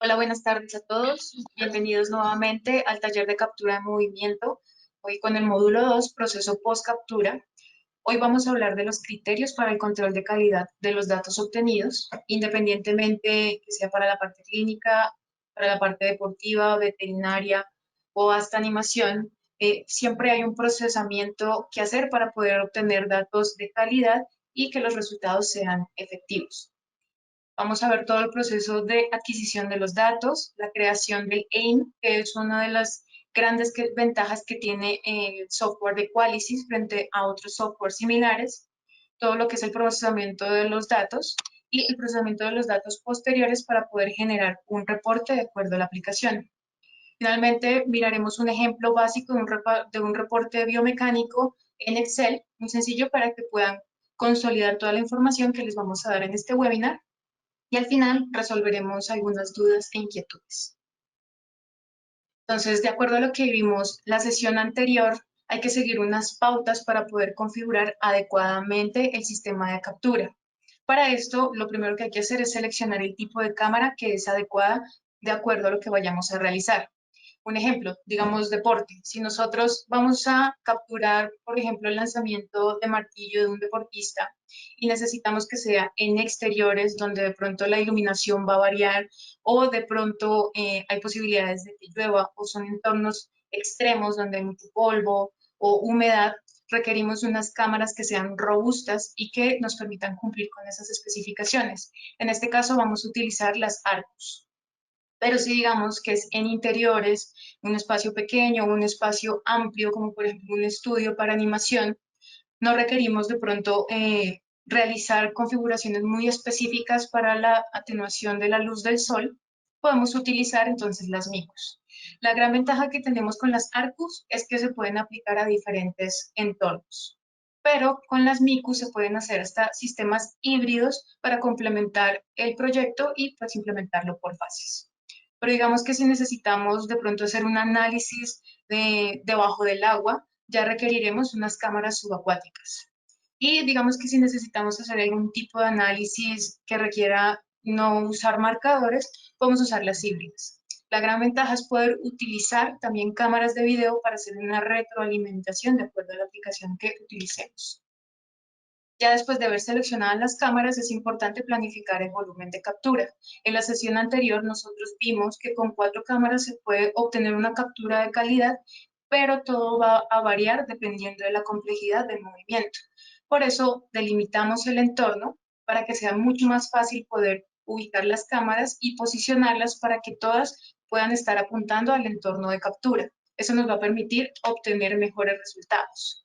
Hola, buenas tardes a todos. Bienvenidos nuevamente al taller de captura de movimiento. Hoy con el módulo 2, proceso post-captura. Hoy vamos a hablar de los criterios para el control de calidad de los datos obtenidos, independientemente que sea para la parte clínica, para la parte deportiva, veterinaria o hasta animación. Siempre hay un procesamiento que hacer para poder obtener datos de calidad y que los resultados sean efectivos. Vamos a ver todo el proceso de adquisición de los datos, la creación del AIM, que es una de las grandes ventajas que tiene el software de Qualysys frente a otros softwares similares, todo lo que es el procesamiento de los datos y el procesamiento de los datos posteriores para poder generar un reporte de acuerdo a la aplicación. Finalmente, miraremos un ejemplo básico de un reporte biomecánico en Excel, muy sencillo para que puedan consolidar toda la información que les vamos a dar en este webinar y al final resolveremos algunas dudas e inquietudes. Entonces, de acuerdo a lo que vimos la sesión anterior, hay que seguir unas pautas para poder configurar adecuadamente el sistema de captura. Para esto, lo primero que hay que hacer es seleccionar el tipo de cámara que es adecuada de acuerdo a lo que vayamos a realizar. Un ejemplo, digamos deporte. Si nosotros vamos a capturar, por ejemplo, el lanzamiento de martillo de un deportista y necesitamos que sea en exteriores donde de pronto la iluminación va a variar o de pronto hay posibilidades de que llueva o son entornos extremos donde hay mucho polvo o humedad, requerimos unas cámaras que sean robustas y que nos permitan cumplir con esas especificaciones. En este caso vamos a utilizar las Arcus. Pero si digamos que es en interiores, un espacio pequeño, un espacio amplio, como por ejemplo un estudio para animación, no requerimos de pronto realizar configuraciones muy específicas para la atenuación de la luz del sol, podemos utilizar entonces las MICUs. La gran ventaja que tenemos con las ARCUS es que se pueden aplicar a diferentes entornos, pero con las MICUs se pueden hacer hasta sistemas híbridos para complementar el proyecto y pues implementarlo por fases. Pero digamos que si necesitamos de pronto hacer un análisis debajo del agua, ya requeriremos unas cámaras subacuáticas. Y digamos que si necesitamos hacer algún tipo de análisis que requiera no usar marcadores, podemos usar las híbridas. La gran ventaja es poder utilizar también cámaras de video para hacer una retroalimentación de acuerdo a la aplicación que utilicemos. Ya después de haber seleccionado las cámaras, es importante planificar el volumen de captura. En la sesión anterior, nosotros vimos que con 4 cámaras se puede obtener una captura de calidad, pero todo va a variar dependiendo de la complejidad del movimiento. Por eso, delimitamos el entorno para que sea mucho más fácil poder ubicar las cámaras y posicionarlas para que todas puedan estar apuntando al entorno de captura. Eso nos va a permitir obtener mejores resultados.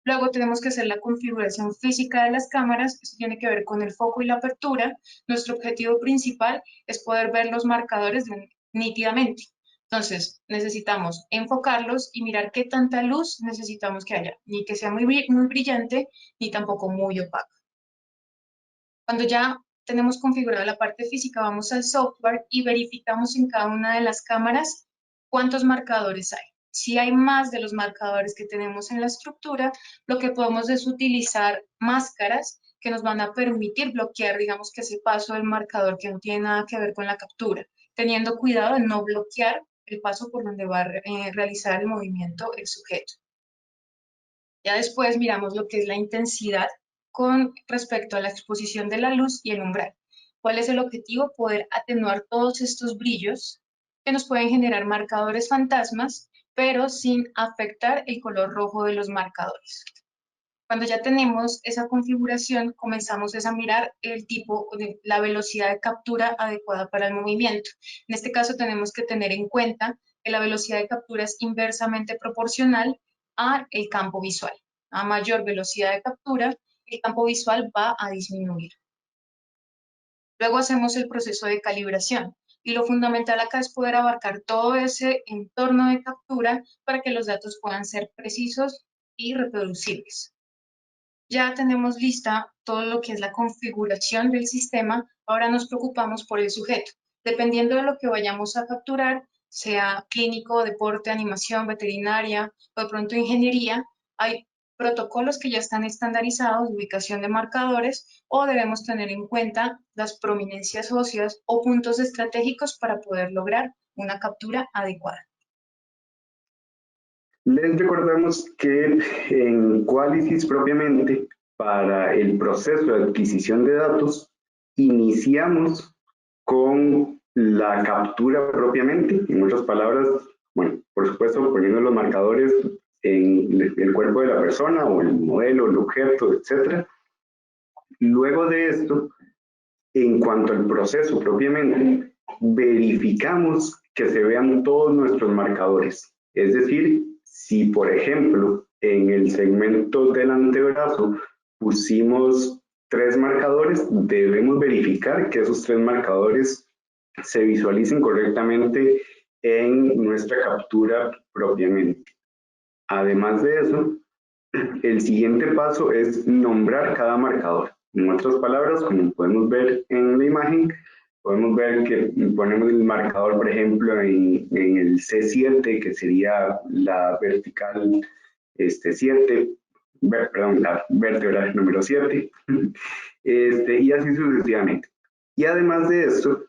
Luego tenemos que hacer la configuración física de las cámaras, eso tiene que ver con el foco y la apertura. Nuestro objetivo principal es poder ver los marcadores nítidamente. Entonces, necesitamos enfocarlos y mirar qué tanta luz necesitamos que haya, ni que sea muy brillante, ni tampoco muy opaca. Cuando ya tenemos configurada la parte física, vamos al software y verificamos en cada una de las cámaras cuántos marcadores hay. Si hay más de los marcadores que tenemos en la estructura, lo que podemos es utilizar máscaras que nos van a permitir bloquear, digamos que ese paso del marcador que no tiene nada que ver con la captura, teniendo cuidado de no bloquear el paso por donde va a realizar el movimiento el sujeto. Ya después miramos lo que es la intensidad con respecto a la exposición de la luz y el umbral. ¿Cuál es el objetivo? Poder atenuar todos estos brillos que nos pueden generar marcadores fantasmas, pero sin afectar el color rojo de los marcadores. Cuando ya tenemos esa configuración, comenzamos a mirar el tipo de la velocidad de captura adecuada para el movimiento. En este caso tenemos que tener en cuenta que la velocidad de captura es inversamente proporcional al campo visual. A mayor velocidad de captura, el campo visual va a disminuir. Luego hacemos el proceso de calibración. Y lo fundamental acá es poder abarcar todo ese entorno de captura para que los datos puedan ser precisos y reproducibles. Ya tenemos lista todo lo que es la configuración del sistema, ahora nos preocupamos por el sujeto. Dependiendo de lo que vayamos a capturar, sea clínico, deporte, animación, veterinaria o de pronto ingeniería, hay protocolos que ya están estandarizados de ubicación de marcadores o debemos tener en cuenta las prominencias óseas o puntos estratégicos para poder lograr una captura adecuada. Les recordamos que en Qualysys propiamente, para el proceso de adquisición de datos, iniciamos con la captura propiamente, en otras palabras, bueno, por supuesto poniendo los marcadores en el cuerpo de la persona o el modelo, el objeto, etc. Luego de esto, en cuanto al proceso propiamente, verificamos que se vean todos nuestros marcadores. Es decir, si por ejemplo en el segmento del antebrazo pusimos 3 marcadores, debemos verificar que esos 3 marcadores se visualicen correctamente en nuestra captura propiamente. Además de eso, el siguiente paso es nombrar cada marcador. En otras palabras, como podemos ver en la imagen, podemos ver que ponemos el marcador, por ejemplo, en el C7, que sería la vertical 7, perdón, la vértebra número 7, y así sucesivamente. Y además de esto,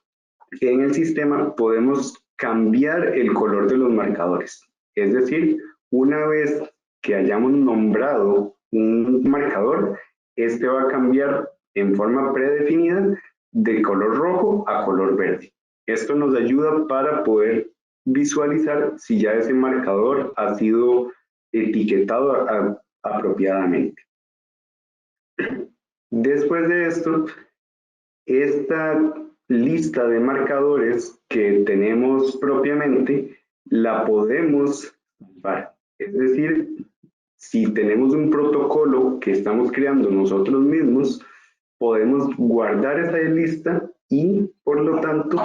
en el sistema podemos cambiar el color de los marcadores. Es decir, una vez que hayamos nombrado un marcador, este va a cambiar en forma predefinida de color rojo a color verde. Esto nos ayuda para poder visualizar si ya ese marcador ha sido etiquetado apropiadamente. Después de esto, esta lista de marcadores que tenemos propiamente la podemos salvar. Es decir, si tenemos un protocolo que estamos creando nosotros mismos, podemos guardar esa lista y, por lo tanto,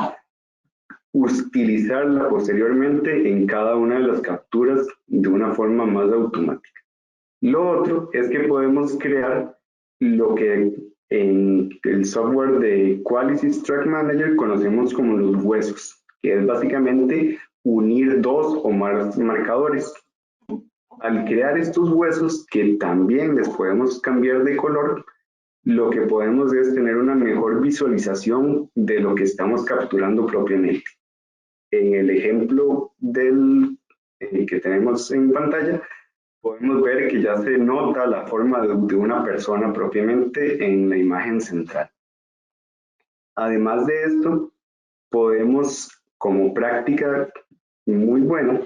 utilizarla posteriormente en cada una de las capturas de una forma más automática. Lo otro es que podemos crear lo que en el software de Qualysys Track Manager conocemos como los huesos, que es básicamente unir 2 o más marcadores. Al crear estos huesos, que también les podemos cambiar de color, lo que podemos es tener una mejor visualización de lo que estamos capturando propiamente. En el ejemplo que tenemos en pantalla, podemos ver que ya se nota la forma de una persona propiamente en la imagen central. Además de esto, podemos, como práctica muy buena,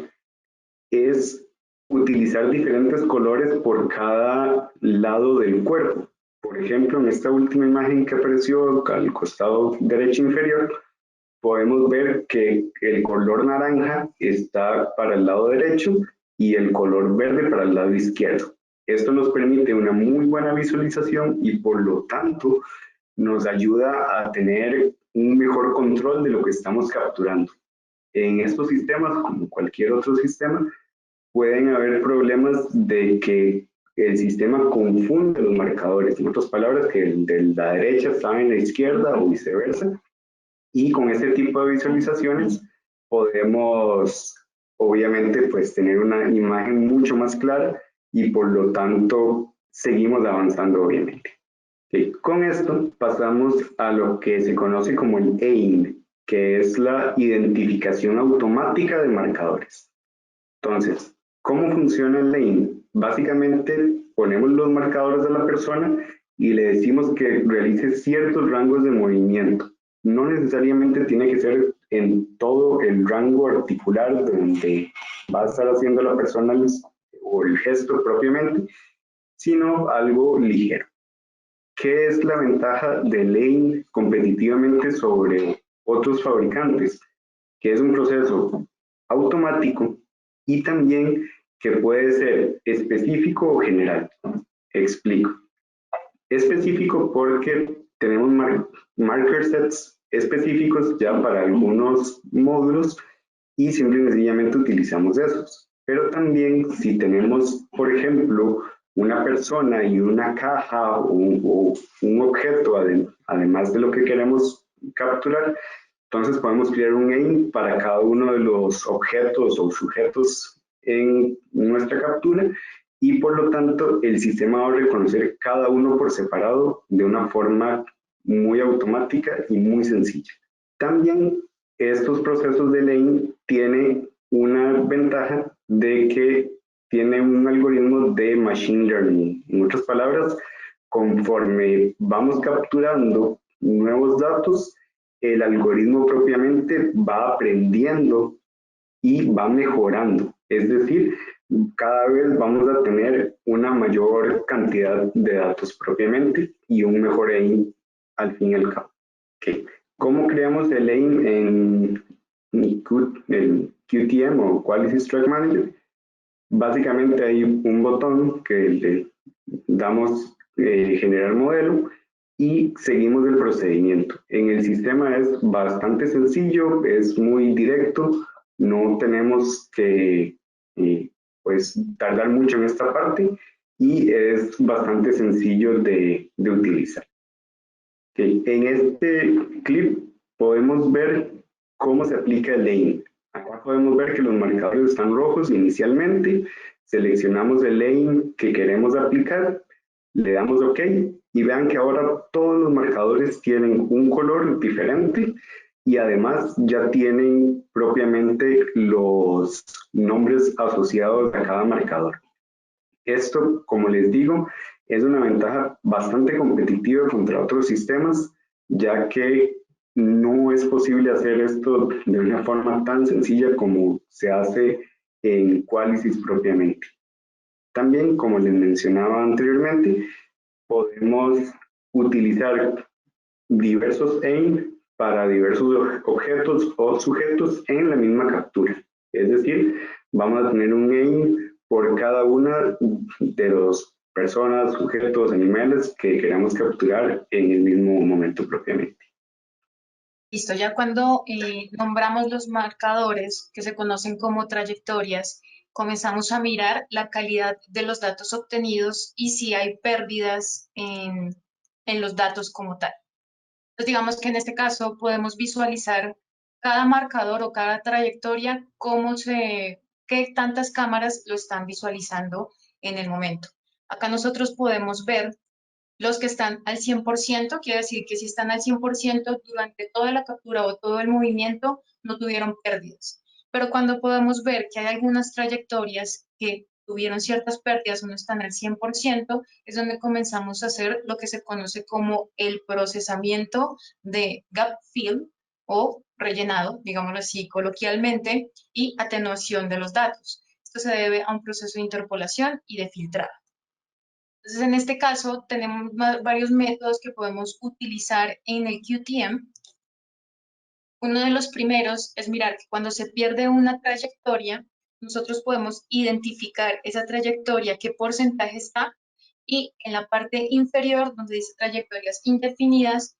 es utilizar diferentes colores por cada lado del cuerpo. Por ejemplo, en esta última imagen que apareció al costado derecho inferior, podemos ver que el color naranja está para el lado derecho y el color verde para el lado izquierdo. Esto nos permite una muy buena visualización y por lo tanto nos ayuda a tener un mejor control de lo que estamos capturando. En estos sistemas, como cualquier otro sistema, pueden haber problemas de que el sistema confunde los marcadores. En otras palabras, que el de la derecha está en la izquierda o viceversa. Y con este tipo de visualizaciones podemos, obviamente, pues tener una imagen mucho más clara y por lo tanto seguimos avanzando, obviamente. Okay. Con esto pasamos a lo que se conoce como el AIM, que es la identificación automática de marcadores. Entonces, ¿cómo funciona el AIM? Básicamente ponemos los marcadores de la persona y le decimos que realice ciertos rangos de movimiento. No necesariamente tiene que ser en todo el rango articular donde va a estar haciendo la persona o el gesto propiamente, sino algo ligero. ¿Qué es la ventaja del AIM competitivamente sobre otros fabricantes? Que es un proceso automático y también que puede ser específico o general. Explico. Específico porque tenemos marker sets específicos ya para algunos módulos y simple y sencillamente utilizamos esos. Pero también si tenemos, por ejemplo, una persona y una caja o un objeto, además de lo que queremos capturar, entonces podemos crear un AIM para cada uno de los objetos o sujetos en nuestra captura y por lo tanto el sistema va a reconocer cada uno por separado de una forma muy automática y muy sencilla. También estos procesos de lane tienen una ventaja de que tiene un algoritmo de machine learning. En otras palabras, conforme vamos capturando nuevos datos, el algoritmo propiamente va aprendiendo y va mejorando. Es decir, cada vez vamos a tener una mayor cantidad de datos propiamente y un mejor aim al fin y al cabo. Okay. ¿Cómo creamos el aim en el QTM o Quality Track Manager? Básicamente hay un botón que le damos generar modelo y seguimos el procedimiento. En el sistema es bastante sencillo, es muy directo, no tenemos que pues tardar mucho en esta parte y es bastante sencillo de utilizar. Okay. En este clip podemos ver cómo se aplica el lane. Acá podemos ver que los marcadores están rojos inicialmente, seleccionamos el lane que queremos aplicar, le damos OK y vean que ahora todos los marcadores tienen un color diferente y además ya tienen propiamente los nombres asociados a cada marcador. Esto, como les digo, es una ventaja bastante competitiva contra otros sistemas, ya que no es posible hacer esto de una forma tan sencilla como se hace en Qualysys propiamente. También, como les mencionaba anteriormente, podemos utilizar diversos aim para diversos objetos o sujetos en la misma captura. Es decir, vamos a tener un aim por cada una de las personas, sujetos, animales que queramos capturar en el mismo momento propiamente. Listo, ya cuando nombramos los marcadores que se conocen como trayectorias, comenzamos a mirar la calidad de los datos obtenidos y si hay pérdidas en los datos como tal. Entonces, digamos que en este caso podemos visualizar cada marcador o cada trayectoria, qué tantas cámaras lo están visualizando en el momento. Acá nosotros podemos ver los que están al 100%, quiere decir que si están al 100% durante toda la captura o todo el movimiento, no tuvieron pérdidas. Pero cuando podemos ver que hay algunas trayectorias que tuvieron ciertas pérdidas o no están al 100%, es donde comenzamos a hacer lo que se conoce como el procesamiento de gap fill o rellenado, digámoslo así coloquialmente, y atenuación de los datos. Esto se debe a un proceso de interpolación y de filtrado. Entonces, en este caso, tenemos varios métodos que podemos utilizar en el QTM. Uno de los primeros es mirar que cuando se pierde una trayectoria, nosotros podemos identificar esa trayectoria, qué porcentaje está, y en la parte inferior, donde dice trayectorias indefinidas,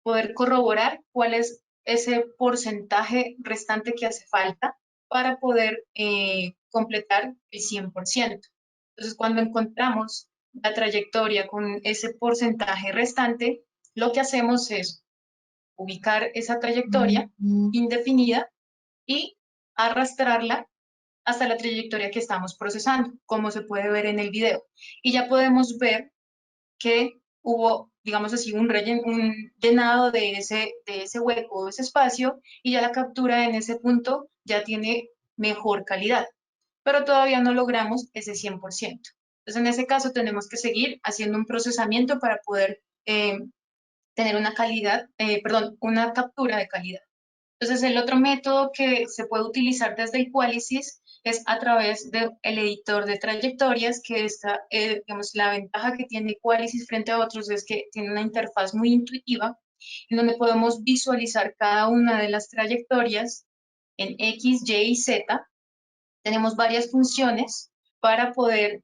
poder corroborar cuál es ese porcentaje restante que hace falta para poder completar el 100%. Entonces, cuando encontramos la trayectoria con ese porcentaje restante, lo que hacemos es ubicar esa trayectoria indefinida y arrastrarla hasta la trayectoria que estamos procesando, como se puede ver en el video. Y ya podemos ver que hubo, digamos así, un llenado de ese hueco, de ese espacio, y ya la captura en ese punto ya tiene mejor calidad, pero todavía no logramos ese 100%. Entonces, en ese caso, tenemos que seguir haciendo un procesamiento para poder tener una una captura de calidad. Entonces, el otro método que se puede utilizar desde el Qualysys es a través del editor de trayectorias, que está, digamos, la ventaja que tiene Qualysys frente a otros es que tiene una interfaz muy intuitiva, en donde podemos visualizar cada una de las trayectorias en X, Y y Z. Tenemos varias funciones para poder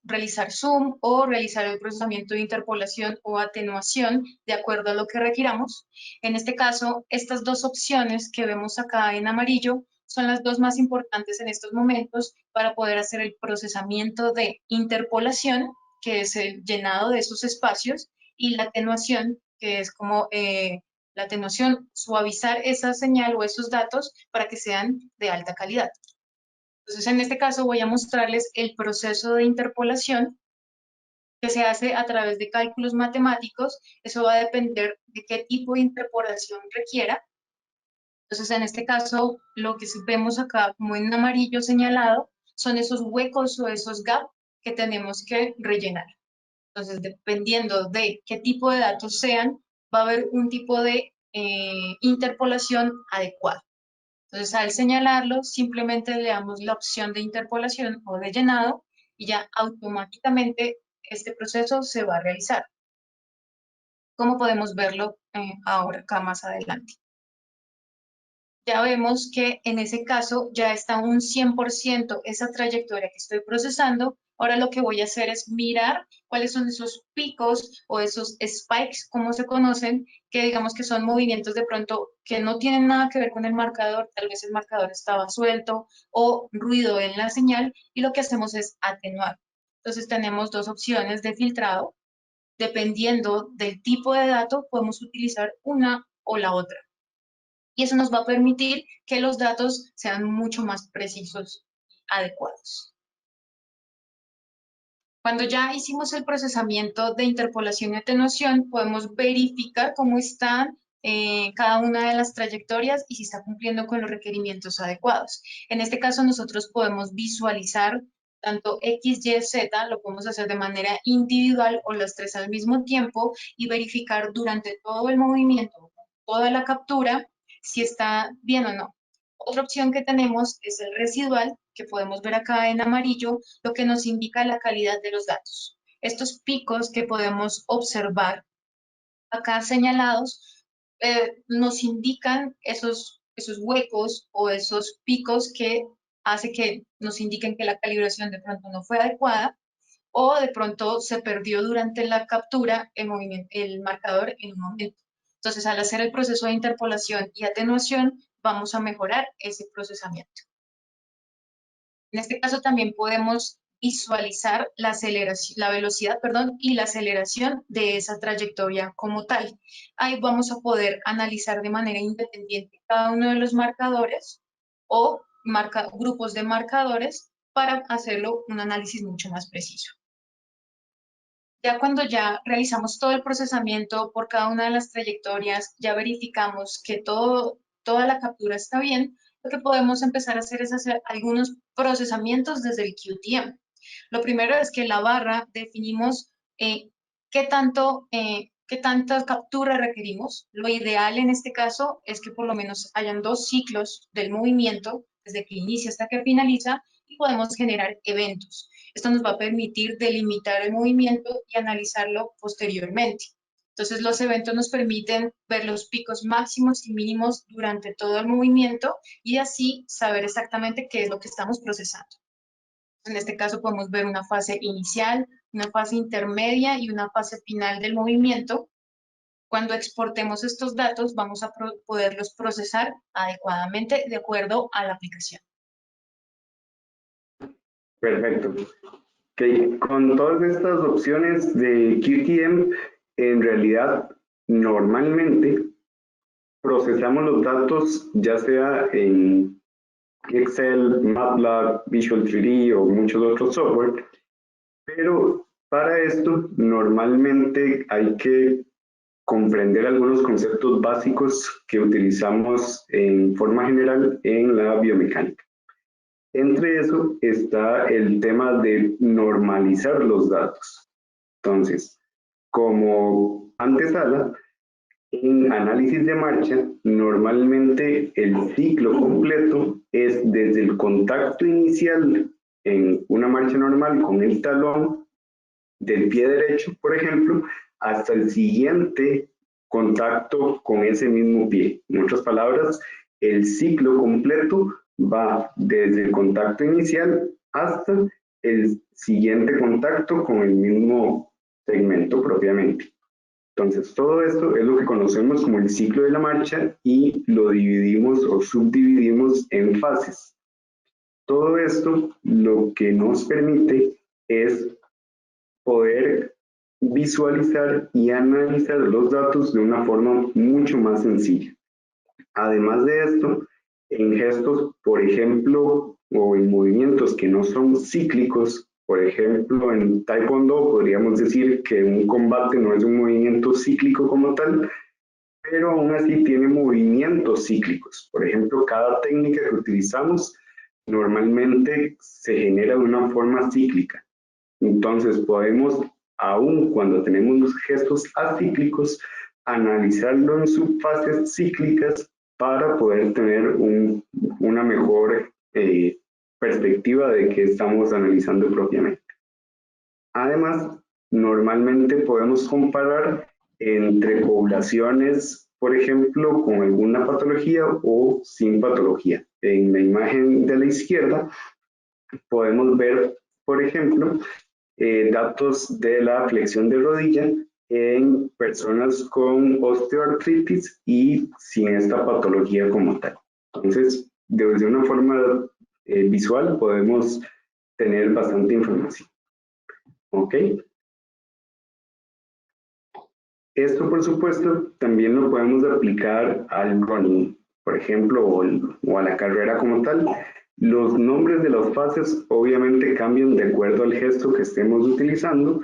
realizar zoom o realizar el procesamiento de interpolación o atenuación de acuerdo a lo que requiramos. En este caso, estas dos opciones que vemos acá en amarillo son las dos más importantes en estos momentos para poder hacer el procesamiento de interpolación, que es el llenado de esos espacios, y la atenuación, que es como la atenuación, suavizar esa señal o esos datos para que sean de alta calidad. Entonces, en este caso voy a mostrarles el proceso de interpolación que se hace a través de cálculos matemáticos. Eso va a depender de qué tipo de interpolación requiera. Entonces, en este caso, lo que vemos acá como en amarillo señalado son esos huecos o esos gaps que tenemos que rellenar. Entonces, dependiendo de qué tipo de datos sean, va a haber un tipo de interpolación adecuada. Entonces, al señalarlo, simplemente le damos la opción de interpolación o de llenado y ya automáticamente este proceso se va a realizar. Como podemos verlo ahora, acá más adelante. Ya vemos que en ese caso ya está un 100% esa trayectoria que estoy procesando. Ahora lo que voy a hacer es mirar cuáles son esos picos o esos spikes, como se conocen, que digamos que son movimientos de pronto que no tienen nada que ver con el marcador, tal vez el marcador estaba suelto o ruido en la señal, y lo que hacemos es atenuar. Entonces tenemos dos opciones de filtrado. Dependiendo del tipo de dato, podemos utilizar una o la otra. Y eso nos va a permitir que los datos sean mucho más precisos y adecuados. Cuando ya hicimos el procesamiento de interpolación y atenuación, podemos verificar cómo están cada una de las trayectorias y si está cumpliendo con los requerimientos adecuados. En este caso, nosotros podemos visualizar tanto X, Y, Z, lo podemos hacer de manera individual o las tres al mismo tiempo y verificar durante todo el movimiento, toda la captura, si está bien o no. Otra opción que tenemos es el residual, que podemos ver acá en amarillo, lo que nos indica la calidad de los datos. Estos picos que podemos observar acá señalados nos indican esos huecos o esos picos que hace que nos indiquen que la calibración de pronto no fue adecuada o de pronto se perdió durante la captura el marcador en un momento. Entonces, al hacer el proceso de interpolación y atenuación, vamos a mejorar ese procesamiento. En este caso también podemos visualizar la velocidad, y la aceleración de esa trayectoria como tal. Ahí vamos a poder analizar de manera independiente cada uno de los marcadores o grupos de marcadores para hacerlo un análisis mucho más preciso. Ya cuando ya realizamos todo el procesamiento por cada una de las trayectorias, ya verificamos que toda la captura está bien, lo que podemos empezar a hacer es hacer algunos procesamientos desde el QTM. Lo primero es que en la barra definimos qué tanta captura requerimos. Lo ideal en este caso es que por lo menos hayan 2 ciclos del movimiento, desde que inicia hasta que finaliza, y podemos generar eventos. Esto nos va a permitir delimitar el movimiento y analizarlo posteriormente. Entonces, los eventos nos permiten ver los picos máximos y mínimos durante todo el movimiento y así saber exactamente qué es lo que estamos procesando. En este caso podemos ver una fase inicial, una fase intermedia y una fase final del movimiento. Cuando exportemos estos datos, vamos a poderlos procesar adecuadamente de acuerdo a la aplicación. Perfecto. Okay. Con todas estas opciones de QTM, en realidad, normalmente procesamos los datos ya sea en Excel, MATLAB, Visual 3D o muchos otros software, pero para esto normalmente hay que comprender algunos conceptos básicos que utilizamos en forma general en la biomecánica. Entre eso está el tema de normalizar los datos. Entonces, como antesala, en análisis de marcha, normalmente el ciclo completo es desde el contacto inicial en una marcha normal con el talón del pie derecho, por ejemplo, hasta el siguiente contacto con ese mismo pie. En otras palabras, el ciclo completo va desde el contacto inicial hasta el siguiente contacto con el mismo segmento propiamente. Entonces, todo esto es lo que conocemos como el ciclo de la marcha y lo dividimos o subdividimos en fases. Todo esto lo que nos permite es poder visualizar y analizar los datos de una forma mucho más sencilla. Además de esto, en gestos, por ejemplo, o en movimientos que no son cíclicos. Por ejemplo, en Taekwondo podríamos decir que un combate no es un movimiento cíclico como tal, pero aún así tiene movimientos cíclicos. Por ejemplo, cada técnica que utilizamos normalmente se genera de una forma cíclica. Entonces podemos, aun cuando tenemos los gestos acíclicos, analizarlo en sus fases cíclicas para poder tener una mejor perspectiva de qué estamos analizando propiamente. Además, normalmente podemos comparar entre poblaciones, por ejemplo, con alguna patología o sin patología. En la imagen de la izquierda podemos ver, por ejemplo, datos de la flexión de rodilla en personas con osteoartritis y sin esta patología como tal. Entonces, desde una forma visual podemos tener bastante información. ¿Ok? Esto, por supuesto, también lo podemos aplicar al running, por ejemplo, o a la carrera como tal. Los nombres de las fases obviamente cambian de acuerdo al gesto que estemos utilizando,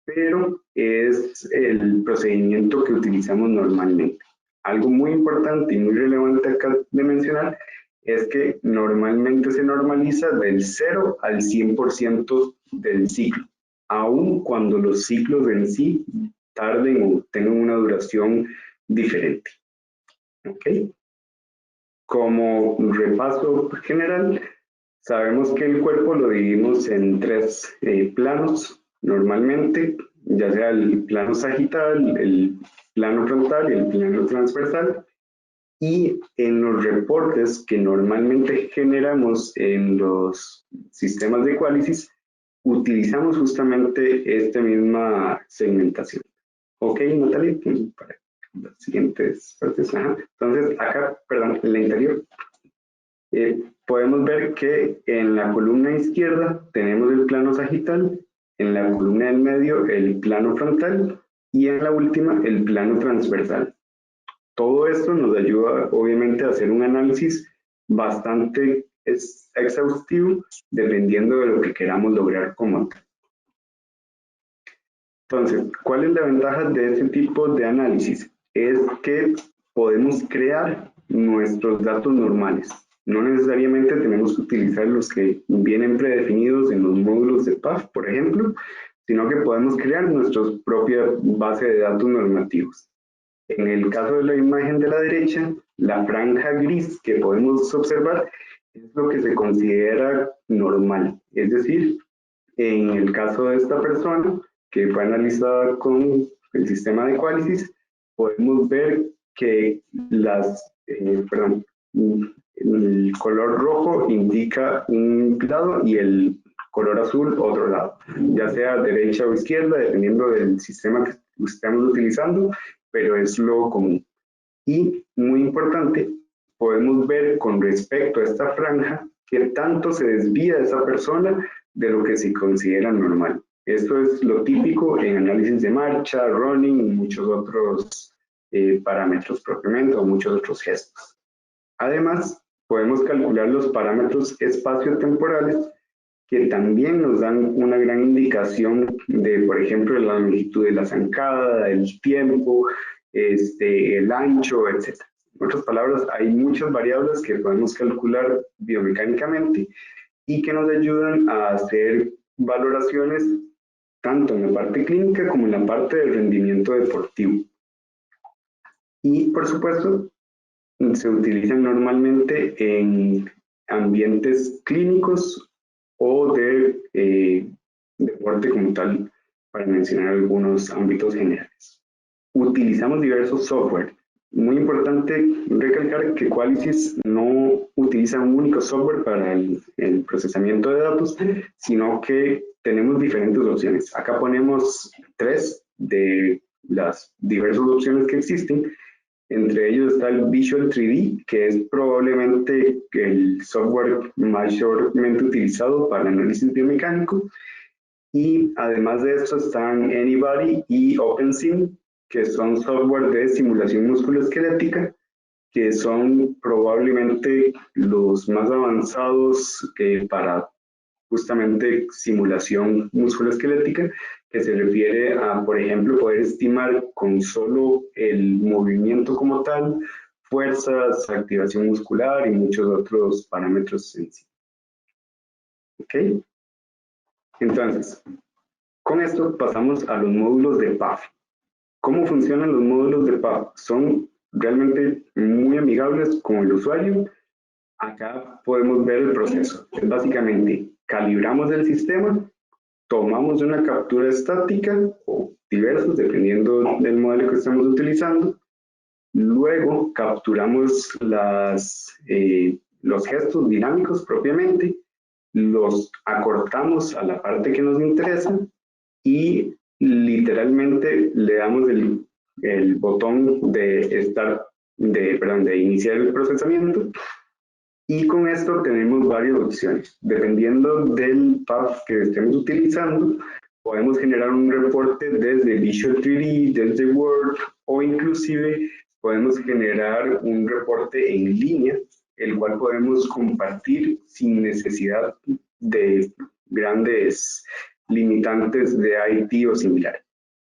pero es el procedimiento que utilizamos normalmente. Algo muy importante y muy relevante acá de mencionar es que normalmente se normaliza del 0 al 100% del ciclo, aun cuando los ciclos en sí tarden o tengan una duración diferente. ¿Ok? Como repaso general, sabemos que el cuerpo lo dividimos en tres planos normalmente, ya sea el plano sagital, el plano frontal y el plano transversal. Y en los reportes que normalmente generamos en los sistemas de Qualysys, utilizamos justamente esta misma segmentación. Ok, Natalie, para las siguientes partes. Ajá. Entonces, acá, perdón, en la interior, podemos ver que en la columna izquierda tenemos el plano sagital, en la columna del medio el plano frontal y en la última el plano transversal. Todo esto nos ayuda obviamente a hacer un análisis bastante exhaustivo dependiendo de lo que queramos lograr como tal. Entonces, ¿cuál es la ventaja de este tipo de análisis? Es que podemos crear nuestros datos normales. No necesariamente tenemos que utilizar los que vienen predefinidos en los módulos de PAF, por ejemplo, sino que podemos crear nuestra propia base de datos normativos. En el caso de la imagen de la derecha, la franja gris que podemos observar es lo que se considera normal. Es decir, en el caso de esta persona, que fue analizada con el sistema de Qualysys, podemos ver que el color rojo indica un lado y el color azul otro lado, ya sea derecha o izquierda, dependiendo del sistema que estemos utilizando, pero es lo común. Y muy importante, podemos ver con respecto a esta franja qué tanto se desvía esa persona de lo que se considera normal. Esto es lo típico en análisis de marcha, running y muchos otros parámetros propiamente o muchos otros gestos. Además, podemos calcular los parámetros espaciotemporales que también nos dan una gran indicación de, por ejemplo, la longitud de la zancada, el tiempo, el ancho, etc. En otras palabras, hay muchas variables que podemos calcular biomecánicamente y que nos ayudan a hacer valoraciones tanto en la parte clínica como en la parte del rendimiento deportivo. Y, por supuesto, se utilizan normalmente en ambientes clínicos o de deporte como tal, para mencionar algunos ámbitos generales. Utilizamos diversos software. Muy importante recalcar que Qualysys no utiliza un único software para el procesamiento de datos, sino que tenemos diferentes opciones. Acá ponemos 3 de las diversas opciones que existen. Entre ellos está el Visual 3D, que es probablemente el software mayormente utilizado para análisis biomecánico. Y además de esto están Anybody y OpenSim, que son software de simulación musculoesquelética, que son probablemente los más avanzados para justamente simulación musculoesquelética, que se refiere a, por ejemplo, poder estimar con solo el movimiento como tal, fuerzas, activación muscular y muchos otros parámetros en sí. ¿Ok? Entonces, con esto pasamos a los módulos de PAF. ¿Cómo funcionan los módulos de PAF? Son realmente muy amigables con el usuario. Acá podemos ver el proceso. Es básicamente, calibramos el sistema, tomamos una captura estática o diversos, dependiendo del modelo que estamos utilizando. Luego capturamos los gestos dinámicos propiamente, los acortamos a la parte que nos interesa y literalmente le damos el botón de iniciar el procesamiento, y con esto tenemos varias opciones. Dependiendo del path que estemos utilizando, podemos generar un reporte desde Visual 3D, desde Word, o inclusive podemos generar un reporte en línea, el cual podemos compartir sin necesidad de grandes limitantes de IT o similar.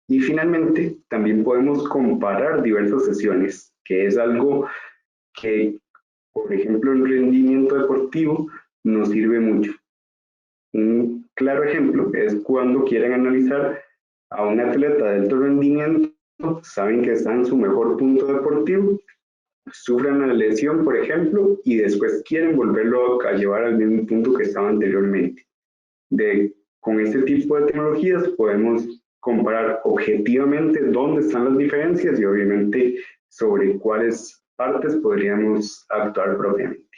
Y finalmente, también podemos comparar diversas sesiones, que es algo que, por ejemplo, en rendimiento deportivo nos sirve mucho. Un claro ejemplo es cuando quieren analizar a un atleta de alto rendimiento, saben que está en su mejor punto deportivo, sufren una lesión, por ejemplo, y después quieren volverlo a llevar al mismo punto que estaba anteriormente. Con este tipo de tecnologías podemos comparar objetivamente dónde están las diferencias y obviamente sobre cuáles partes podríamos actuar propiamente.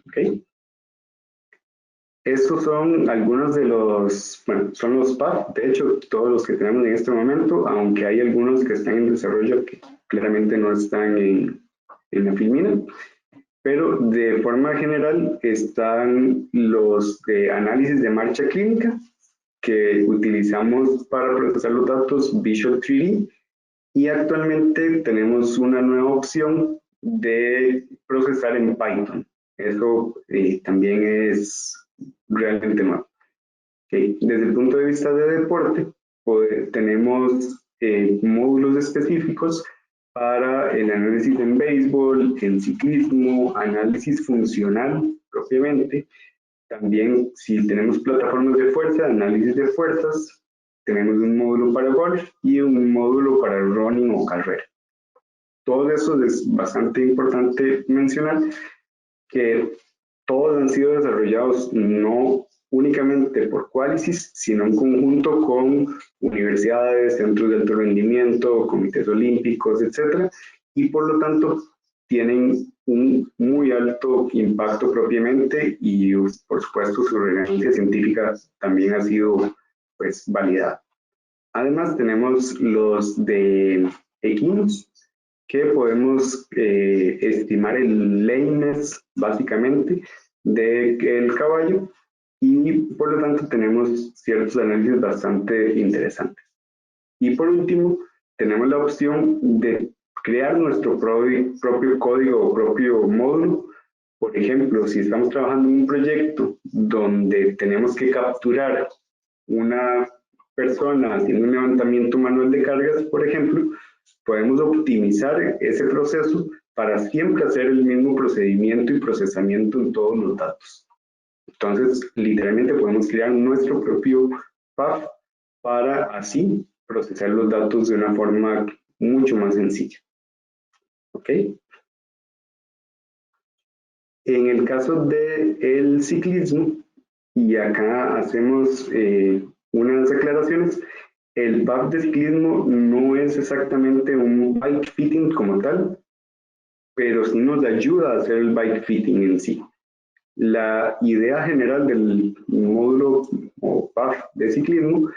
¿Okay? Estos son algunos de los, bueno, son los PAF, de hecho, todos los que tenemos en este momento, aunque hay algunos que están en desarrollo que claramente no están en la Filmina, pero de forma general están los de análisis de marcha clínica, que utilizamos para procesar los datos Visual 3D, y actualmente tenemos una nueva opción de procesar en Python. Eso también es realmente nuevo. Okay. Desde el punto de vista de deporte, tenemos módulos específicos para el análisis en béisbol, en ciclismo, análisis funcional propiamente. También, si tenemos plataformas de fuerza, análisis de fuerzas, tenemos un módulo para golf y un módulo para running o carrera. Todo eso es bastante importante mencionar, que todos han sido desarrollados no únicamente por Qualysys, sino en conjunto con universidades, centros de alto rendimiento, comités olímpicos, etc. Y por lo tanto tienen un muy alto impacto propiamente y por supuesto su relevancia científica también ha sido pues validada. Además tenemos los de equinos, que podemos estimar el lameness básicamente del caballo, y por lo tanto tenemos ciertos análisis bastante interesantes. Y por último, tenemos la opción de crear nuestro propio código o propio módulo. Por ejemplo, si estamos trabajando en un proyecto donde tenemos que capturar una persona haciendo un levantamiento manual de cargas, por ejemplo, podemos optimizar ese proceso para siempre hacer el mismo procedimiento y procesamiento en todos los datos. Entonces, literalmente podemos crear nuestro propio PAF para así procesar los datos de una forma mucho más sencilla. ¿Ok? En el caso del ciclismo, y acá hacemos unas aclaraciones, el PAF de ciclismo no es exactamente un bike fitting como tal, pero sí nos ayuda a hacer el bike fitting en sí. La idea general del módulo o PAF de ciclismo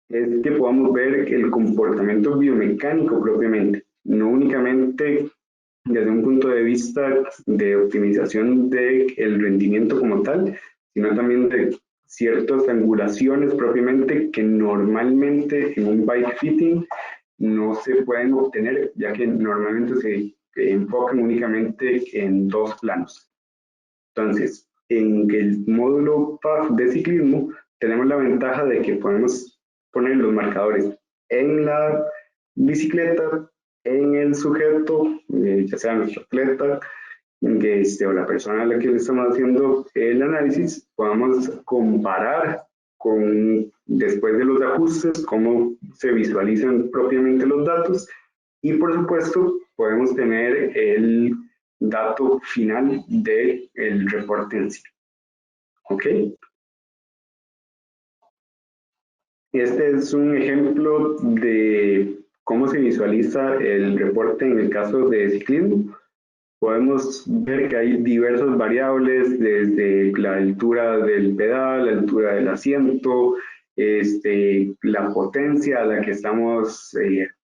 es que podamos ver el comportamiento biomecánico propiamente, no únicamente desde un punto de vista de optimización del rendimiento como tal, sino también de ciertas angulaciones propiamente que normalmente en un bike fitting no se pueden obtener, ya que normalmente se enfocan únicamente en dos planos. Entonces, en el módulo PAF de ciclismo tenemos la ventaja de que podemos poner los marcadores en la bicicleta, en el sujeto, ya sea nuestro atleta, o la persona a la que le estamos haciendo el análisis, podamos comparar después de los ajustes, cómo se visualizan propiamente los datos y, por supuesto, podemos tener el dato final del reporte en sí. ¿Ok? Este es un ejemplo de cómo se visualiza el reporte en el caso de ciclismo. Podemos ver que hay diversas variables, desde la altura del pedal, la altura del asiento, la potencia a la que estamos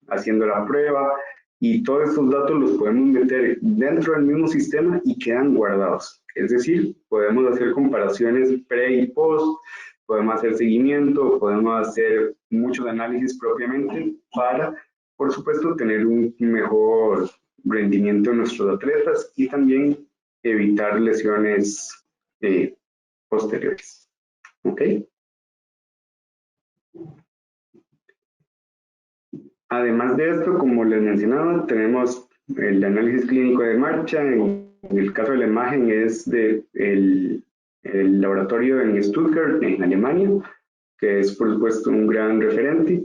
haciendo la prueba, y todos estos datos los podemos meter dentro del mismo sistema y quedan guardados. Es decir, podemos hacer comparaciones pre y post, podemos hacer seguimiento, podemos hacer muchos análisis propiamente para, por supuesto, tener un mejor rendimiento de nuestros atletas y también evitar lesiones posteriores. ¿Ok? Además de esto, como les mencionaba, tenemos el análisis clínico de marcha. En el caso de la imagen es el laboratorio en Stuttgart, en Alemania, que es por supuesto un gran referente.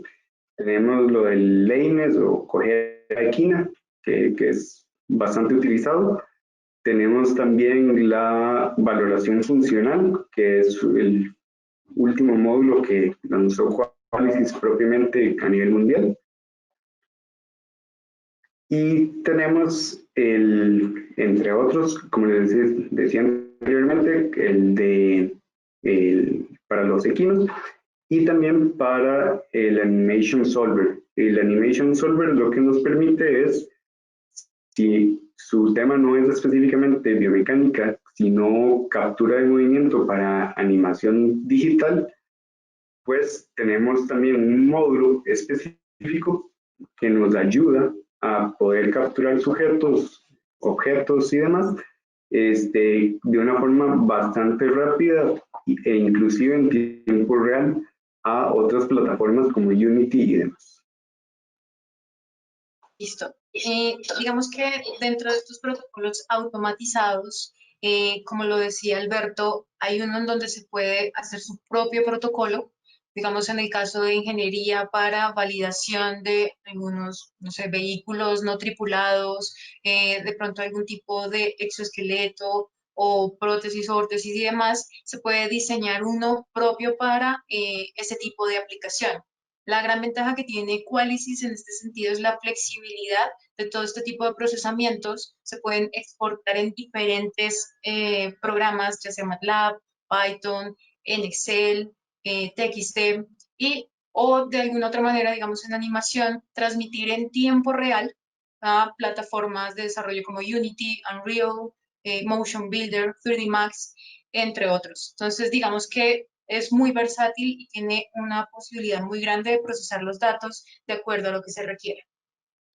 Tenemos lo del Leines o cojera equina, que es bastante utilizado. Tenemos también la valoración funcional, que es el último módulo que lanzó Qualysys propiamente a nivel mundial. Y tenemos entre otros, como les decía anteriormente, para los equinos y también para el Animation Solver. El Animation Solver lo que nos permite es, si su tema no es específicamente biomecánica, sino captura de movimiento para animación digital, pues tenemos también un módulo específico que nos ayuda a poder capturar sujetos, objetos y demás de una forma bastante rápida e inclusive en tiempo real a otras plataformas como Unity y demás. Listo. Digamos que dentro de estos protocolos automatizados, como lo decía Alberto, hay uno en donde se puede hacer su propio protocolo, digamos en el caso de ingeniería para validación de algunos, no sé, vehículos no tripulados, de pronto algún tipo de exoesqueleto o prótesis, órtesis y demás, se puede diseñar uno propio para ese tipo de aplicación. La gran ventaja que tiene Qualysys en este sentido es la flexibilidad de todo este tipo de procesamientos. Se pueden exportar en diferentes programas, ya sea MATLAB, Python, en Excel, TXT, o de alguna otra manera, digamos en animación, transmitir en tiempo real a plataformas de desarrollo como Unity, Unreal, Motion Builder, 3D Max, entre otros. Entonces, digamos que es muy versátil y tiene una posibilidad muy grande de procesar los datos de acuerdo a lo que se requiere.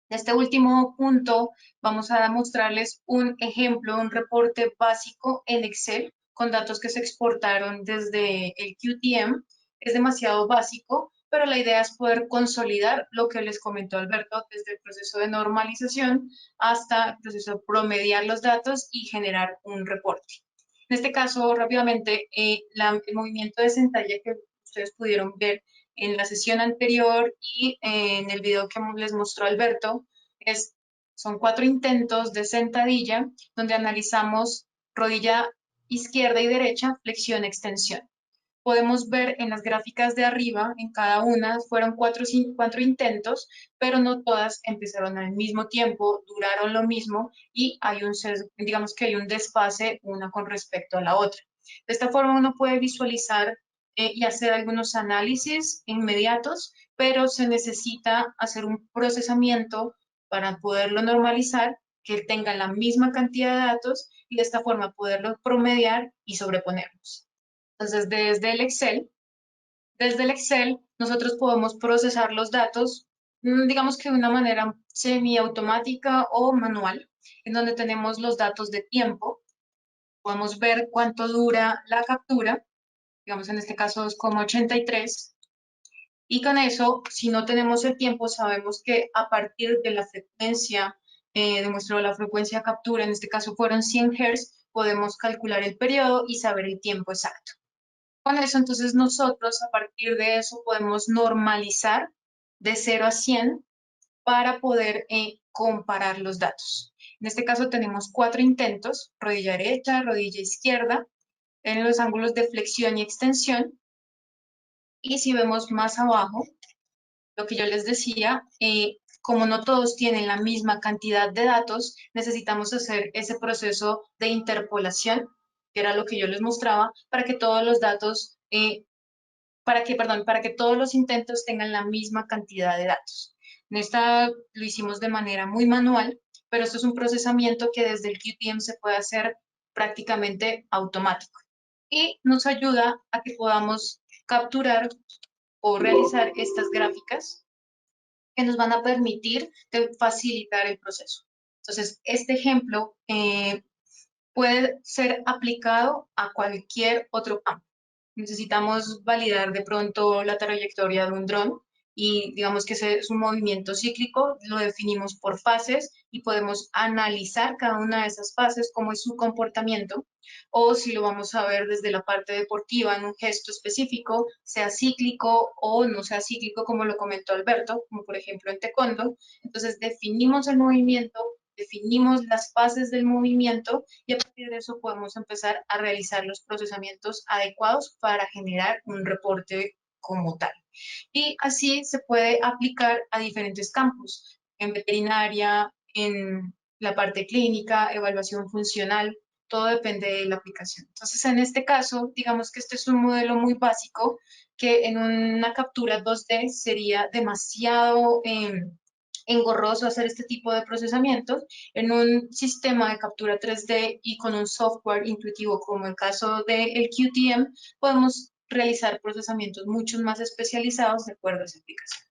En este último punto vamos a mostrarles un ejemplo, un reporte básico en Excel con datos que se exportaron desde el QTM. Es demasiado básico, pero la idea es poder consolidar lo que les comentó Alberto desde el proceso de normalización hasta el proceso de promediar los datos y generar un reporte. En este caso, rápidamente, el movimiento de sentalla que ustedes pudieron ver en la sesión anterior y en el video que les mostró Alberto, son 4 intentos de sentadilla donde analizamos rodilla izquierda y derecha, flexión, extensión. Podemos ver en las gráficas de arriba, en cada una fueron 4 intentos, pero no todas empezaron al mismo tiempo, duraron lo mismo y hay digamos que hay un desfase una con respecto a la otra. De esta forma uno puede visualizar y hacer algunos análisis inmediatos, pero se necesita hacer un procesamiento para poderlo normalizar, que tenga la misma cantidad de datos y de esta forma poderlo promediar y sobreponerlos. Entonces, desde el Excel, nosotros podemos procesar los datos, digamos que de una manera semiautomática o manual. en donde tenemos los datos de tiempo. Podemos ver cuánto dura la captura, digamos en este caso 2,83, y con eso, si no tenemos el tiempo, sabemos que a partir de la frecuencia, demuestro la frecuencia de captura, en este caso fueron 100 Hz, podemos calcular el periodo y saber el tiempo exacto. Con eso, entonces, nosotros a partir de eso podemos normalizar de 0 a 100 para poder comparar los datos. En este caso tenemos 4 intentos, rodilla derecha, rodilla izquierda, en los ángulos de flexión y extensión. Y si vemos más abajo, lo que yo les decía, como no todos tienen la misma cantidad de datos, necesitamos hacer ese proceso de interpolación, que era lo que yo les mostraba, para que todos los datos, para que todos los intentos tengan la misma cantidad de datos. En esta lo hicimos de manera muy manual, pero esto es un procesamiento que desde el QTM se puede hacer prácticamente automático y nos ayuda a que podamos capturar o realizar estas gráficas que nos van a permitir facilitar el proceso. Entonces, este ejemplo puede ser aplicado a cualquier otro campo. Necesitamos validar de pronto la trayectoria de un dron y digamos que ese es un movimiento cíclico, lo definimos por fases y podemos analizar cada una de esas fases, cómo es su comportamiento, o si lo vamos a ver desde la parte deportiva en un gesto específico, sea cíclico o no sea cíclico, como lo comentó Alberto, como por ejemplo en taekwondo. Entonces definimos el movimiento, definimos las fases del movimiento y a partir de eso podemos empezar a realizar los procesamientos adecuados para generar un reporte como tal. Y así se puede aplicar a diferentes campos, en veterinaria, en la parte clínica, evaluación funcional, todo depende de la aplicación. Entonces, en este caso, digamos que este es un modelo muy básico que en una captura 2D sería demasiado engorroso hacer este tipo de procesamientos. En un sistema de captura 3D y con un software intuitivo como el caso del QTM, podemos realizar procesamientos mucho más especializados de acuerdo a esa aplicación.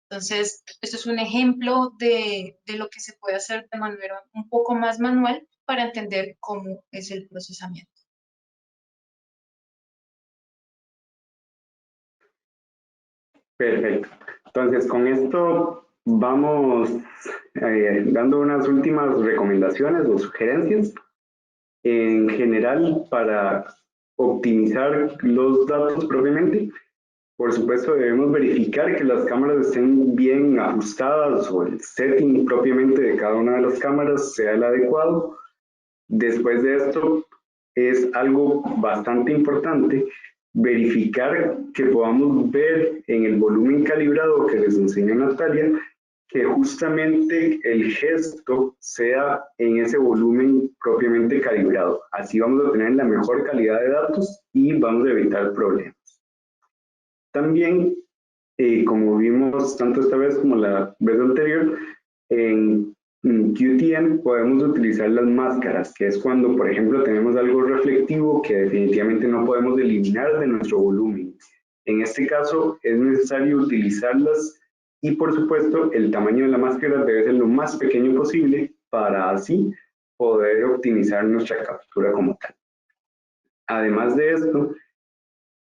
Entonces, esto es un ejemplo de lo que se puede hacer de manera un poco más manual para entender cómo es el procesamiento. Perfecto. Entonces, con esto vamos dando unas últimas recomendaciones o sugerencias. En general, para optimizar los datos propiamente, por supuesto debemos verificar que las cámaras estén bien ajustadas o el setting propiamente de cada una de las cámaras sea el adecuado. Después de esto, es algo bastante importante verificar que podamos ver en el volumen calibrado que les enseñó Natalia, que justamente el gesto sea en ese volumen propiamente calibrado. Así vamos a tener la mejor calidad de datos y vamos a evitar problemas. También, como vimos tanto esta vez como la vez anterior, en QTM podemos utilizar las máscaras, que es cuando, por ejemplo, tenemos algo reflectivo que definitivamente no podemos eliminar de nuestro volumen. En este caso, es necesario utilizarlas y, por supuesto, el tamaño de la máscara debe ser lo más pequeño posible para así poder optimizar nuestra captura como tal. Además de esto,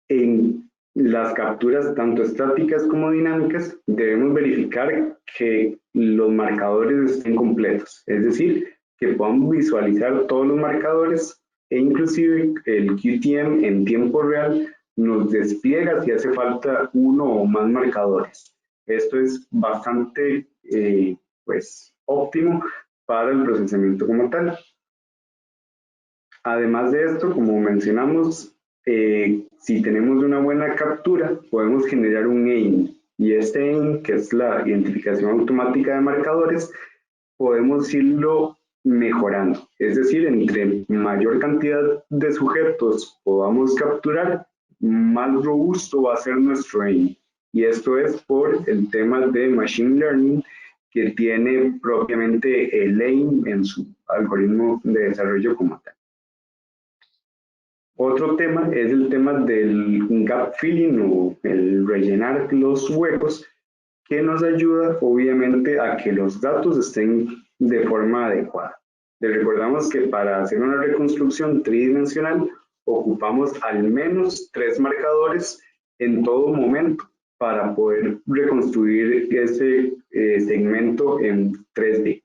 en las capturas tanto estáticas como dinámicas debemos verificar que los marcadores estén completos, es decir, que podamos visualizar todos los marcadores e inclusive el QTM en tiempo real nos despliega si hace falta uno o más marcadores. Esto es bastante óptimo para el procesamiento como tal. Además de esto, como mencionamos, si tenemos una buena captura, podemos generar un AIM. Y este AIM, que es la identificación automática de marcadores, podemos irlo mejorando. Es decir, entre mayor cantidad de sujetos podamos capturar, más robusto va a ser nuestro AIM. Y esto es por el tema de Machine Learning, que tiene propiamente el AIM en su algoritmo de desarrollo como tal. Otro tema es el tema del gap filling o el rellenar los huecos, que nos ayuda obviamente a que los datos estén de forma adecuada. Les recordamos que para hacer una reconstrucción tridimensional ocupamos al menos 3 marcadores en todo momento para poder reconstruir ese segmento en 3D.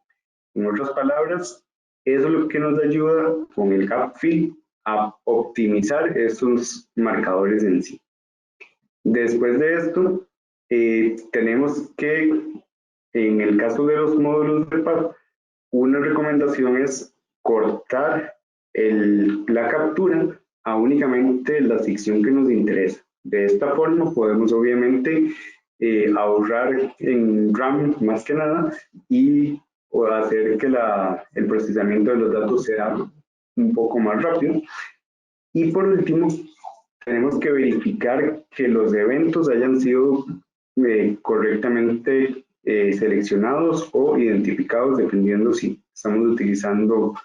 En otras palabras, eso es lo que nos ayuda con el GapFill a optimizar esos marcadores en sí. Después de esto, tenemos que, en el caso de los módulos de path, una recomendación es cortar la captura a únicamente la sección que nos interesa. De esta forma podemos obviamente ahorrar en RAM más que nada y hacer que el procesamiento de los datos sea un poco más rápido. Y por último, tenemos que verificar que los eventos hayan sido correctamente seleccionados o identificados, dependiendo si estamos utilizando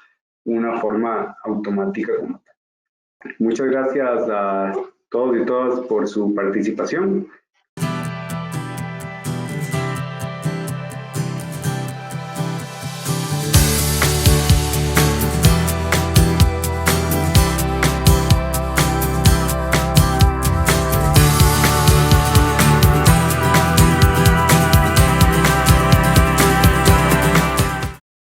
una forma automática como tal. Muchas gracias a todos y todas por su participación.